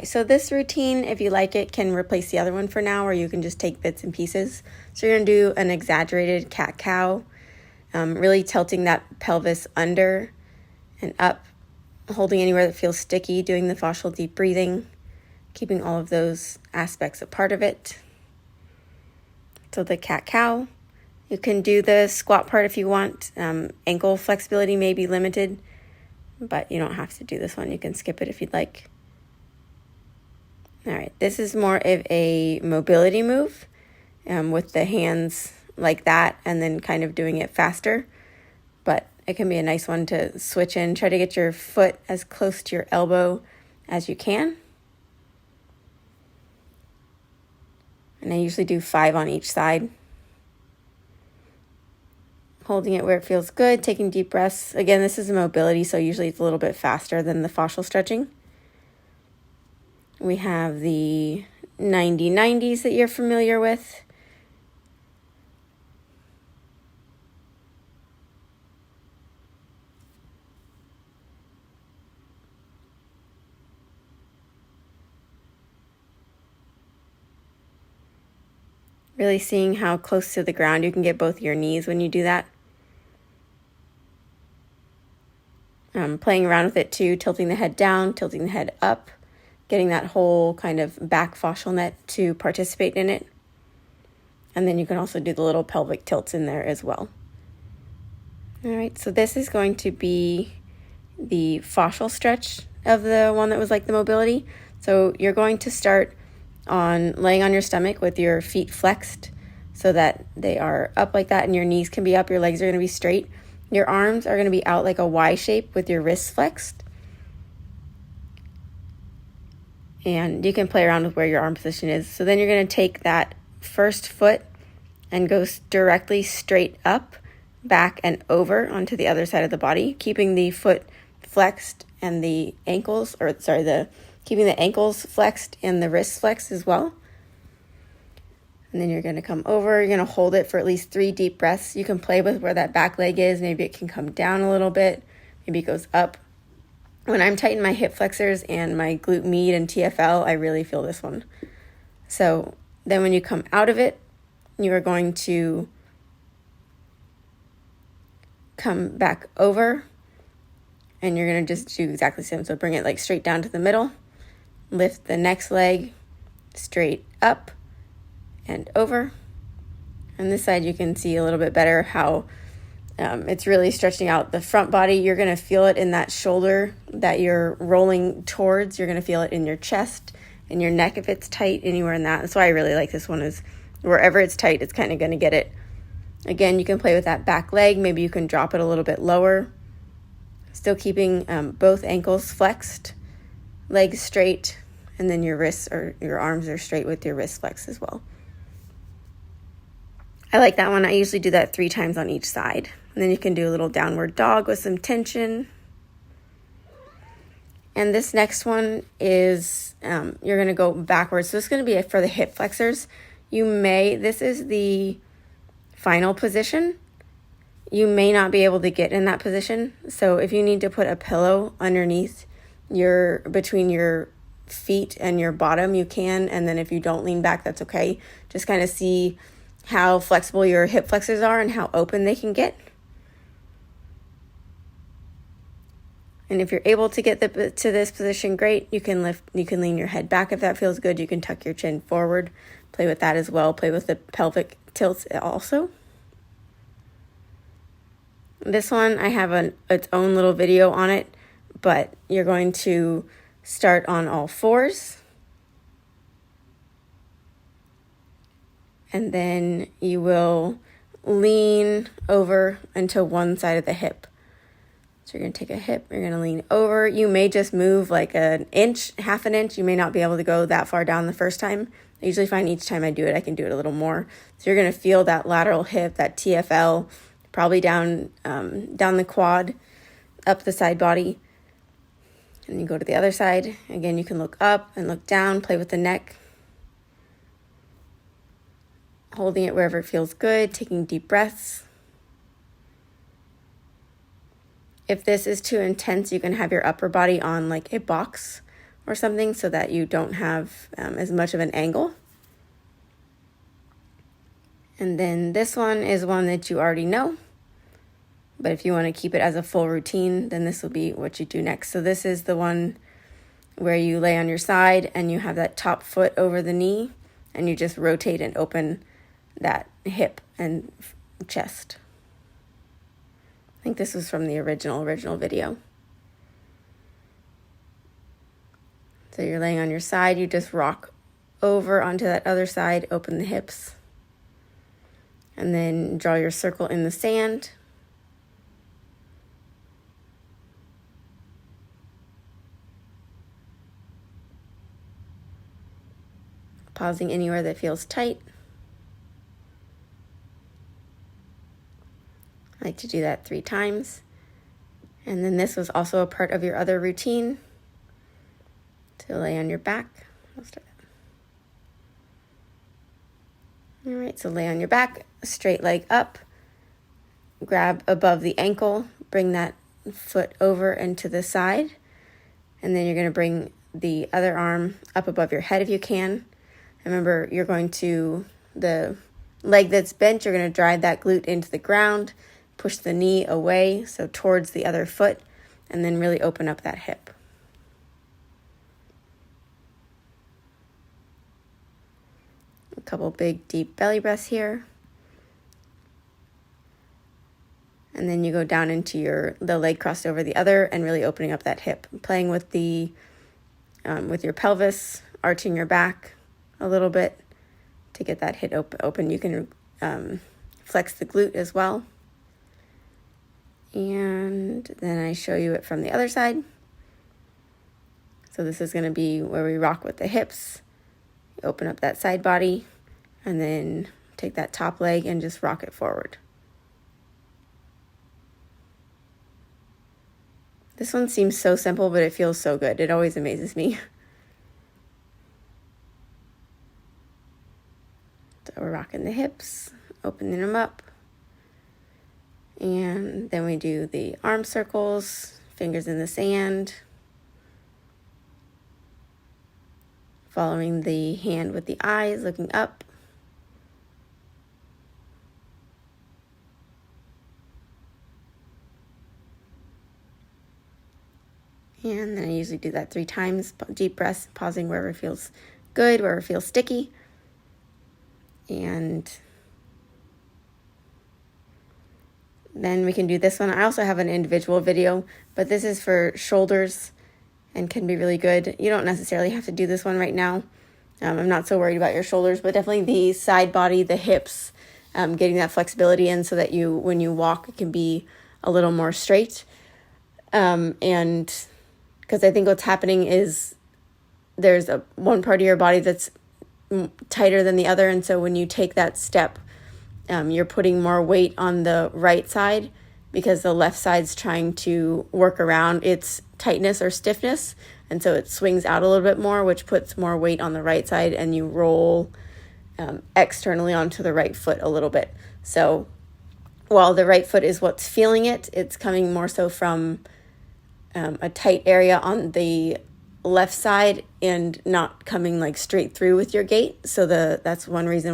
So this routine, if you like it, can replace the other one for now, or you can just take bits and pieces. So you're going to do an exaggerated cat-cow, really tilting that pelvis under and up, holding anywhere that feels sticky, doing the fascial deep breathing, keeping all of those aspects a part of it. So the cat-cow. You can do the squat part if you want. Ankle flexibility may be limited, but you don't have to do this one. You can skip it if you'd like. All right, this is more of a mobility move with the hands like that and then kind of doing it faster. But it can be a nice one to switch in. Try to get your foot as close to your elbow as you can. And I usually do 5 on each side. Holding it where it feels good, taking deep breaths. Again, this is a mobility, so usually it's a little bit faster than the fascial stretching. We have the 90-90s that you're familiar with. Really seeing how close to the ground you can get both your knees when you do that. Playing around with it too, tilting the head down, tilting the head up, getting that whole kind of back fascial net to participate in it. And then you can also do the little pelvic tilts in there as well. All right, so this is going to be the fascial stretch of the one that was like the mobility. So you're going to start on laying on your stomach with your feet flexed so that they are up like that and your knees can be up, your legs are going to be straight. Your arms are going to be out like a Y shape with your wrists flexed. And you can play around with where your arm position is. So then you're going to take that first foot and go directly straight up, back, and over onto the other side of the body, keeping the foot flexed and the ankles, keeping the ankles flexed and the wrists flexed as well. And then you're going to come over. You're going to hold it for at least 3 deep breaths. You can play with where that back leg is. Maybe it can come down a little bit. Maybe it goes up. When I'm tightening my hip flexors and my glute med and TFL, I really feel this one. So then when you come out of it, you are going to come back over and you're going to just do exactly the same. So bring it like straight down to the middle, lift the next leg straight up and over. On this side, you can see a little bit better how it's really stretching out the front body. You're going to feel it in that shoulder that you're rolling towards. You're going to feel it in your chest, in your neck if it's tight, anywhere in that. That's why I really like this one, is wherever it's tight, it's kind of going to get it. Again, you can play with that back leg. Maybe you can drop it a little bit lower. Still keeping both ankles flexed, legs straight, and then your wrists or your arms are straight with your wrists flexed as well. I like that one. I usually do that 3 times on each side. And then you can do a little downward dog with some tension. And this next one is you're going to go backwards. So this is going to be for the hip flexors. This is the final position. You may not be able to get in that position. So if you need to put a pillow underneath between your feet and your bottom, you can. And then if you don't lean back, that's okay. Just kind of see how flexible your hip flexors are and how open they can get. And if you're able to get to this position, great. You can lean your head back if that feels good. You can tuck your chin forward. Play with that as well. Play with the pelvic tilts also. This one, I have its own little video on it, but you're going to start on all fours. And then you will lean over into one side of the hip. So you're going to take a hip, you're going to lean over. You may just move like an inch, half an inch. You may not be able to go that far down the first time. I usually find each time I do it, I can do it a little more. So you're going to feel that lateral hip, that TFL, probably down the quad, up the side body. And you go to the other side. Again, you can look up and look down, play with the neck. Holding it wherever it feels good, taking deep breaths. If this is too intense, you can have your upper body on like a box or something so that you don't have as much of an angle. And then this one is one that you already know, but if you want to keep it as a full routine, then this will be what you do next. So this is the one where you lay on your side and you have that top foot over the knee and you just rotate and open that hip and chest. I think this was from the original video. So you're laying on your side, you just rock over onto that other side, open the hips, and then draw your circle in the sand. Pausing anywhere that feels tight. I like to do that 3 times. And then this was also a part of your other routine. To lay on your back. All right, so lay on your back, straight leg up, grab above the ankle, bring that foot over and to the side, and then you're going to bring the other arm up above your head if you can. Remember, you're going to, the leg that's bent, you're going to drive that glute into the ground, push the knee away, so towards the other foot, and then really open up that hip. A couple big deep belly breaths here. And then you go down into the leg crossed over the other and really opening up that hip. Playing with with your pelvis, arching your back a little bit to get that hip open. You can flex the glute as well. And then I show you it from the other side. So this is going to be where we rock with the hips. Open up that side body and then take that top leg and just rock it forward. This one seems so simple, but it feels so good. It always amazes me. So we're rocking the hips, opening them up. And then we do the arm circles, fingers in the sand. Following the hand with the eyes, looking up. And then I usually do that 3 times, deep breaths, pausing wherever it feels good, wherever it feels sticky. And then we can do this one. I also have an individual video, but this is for shoulders and can be really good. You don't necessarily have to do this one right now. I'm not so worried about your shoulders, but definitely the side body, the hips, getting that flexibility in so that when you walk, it can be a little more straight. And because I think what's happening is there's one part of your body that's tighter than the other. And so when you take that step, you're putting more weight on the right side because the left side's trying to work around its tightness or stiffness. And so it swings out a little bit more, which puts more weight on the right side, and you roll externally onto the right foot a little bit. So while the right foot is what's feeling it, it's coming more so from a tight area on the left side and not coming like straight through with your gait. So that's one reason